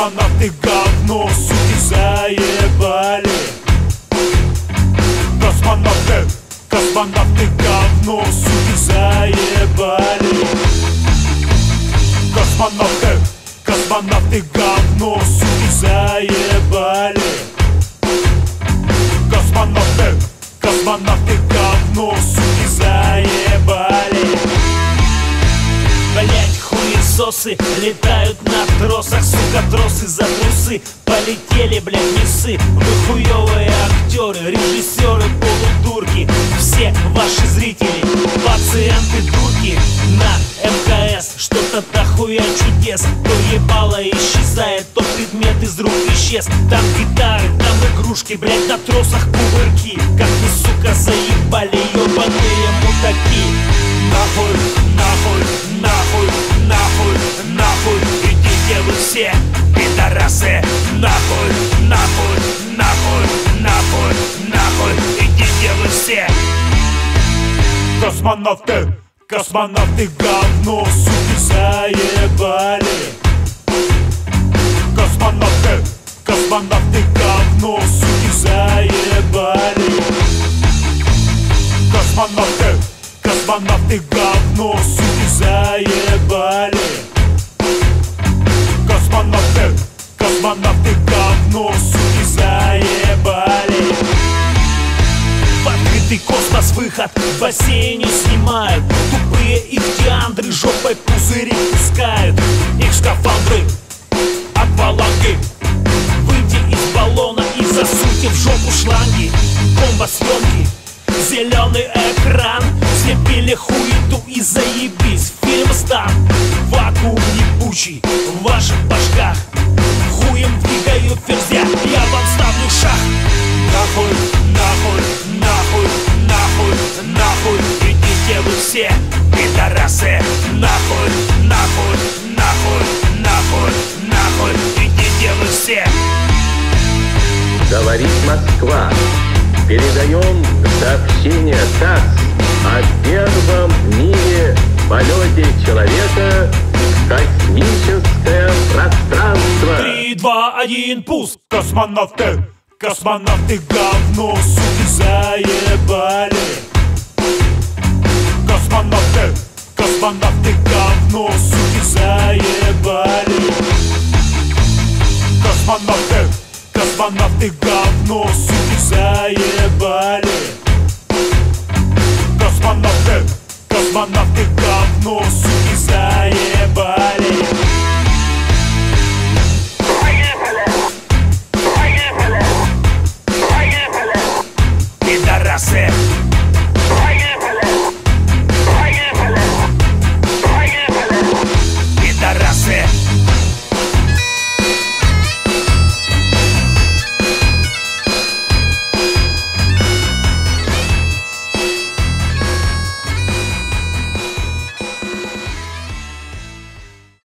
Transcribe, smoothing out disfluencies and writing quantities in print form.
Космонавты говно, суки, заебали. Космонавты говно, суки, заебали. Космонавты говно, суки, заебали. Космонавты говно, суки, заебали. Блять, хуесосы летают на тросах, сука, тросы за трусы. Полетели, блять, несы. Вы хуёвые актеры, режиссеры, полудурки. Все ваши зрители, пациенты, дурки. На МКС что-то дохуя чудес. То ебало исчезает, то предмет из рук исчез. Там гитары, там игрушки, блять, на тросах кувырки. Как вы, сука, заебали, ёбаные мудаки. Нахуй, нахуй, нахуй, нахуй, нахуй, идите вы все, пидорасы. Нахуй, нахуй, нахуй, нахуй, нахуй, идите вы все. Космонавты говно, суки, заебали. Космонавты говно, суки, заебали. Космонавты говно, суки, заебали. Космонавты говно, суки, заебали. В открытый космос выход в бассейне снимают. Тупые ихтиандры жопой пузыри пускают. Их скафандры акваланги. Выйди из баллона и засуньте в жопу шланги. Бомба съемки, зеленый экран. Слепили хуету и заебись. Фильм стан, вакуум ебучий в ваших башках. Хуем двигают ферзя, я вам ставлю шах. Нахуй, нахуй, нахуй, нахуй, нахуй, идите вы все, пидорасы. Нахуй, нахуй, нахуй, нахуй, нахуй, идите вы все. Говорит Москва. Передаем сообщение ТАСС о первом в мире полете человека в космическое пространство. 3, 2, 1, пуск! Космонавты говно, суки, заебали. Космонавты говно,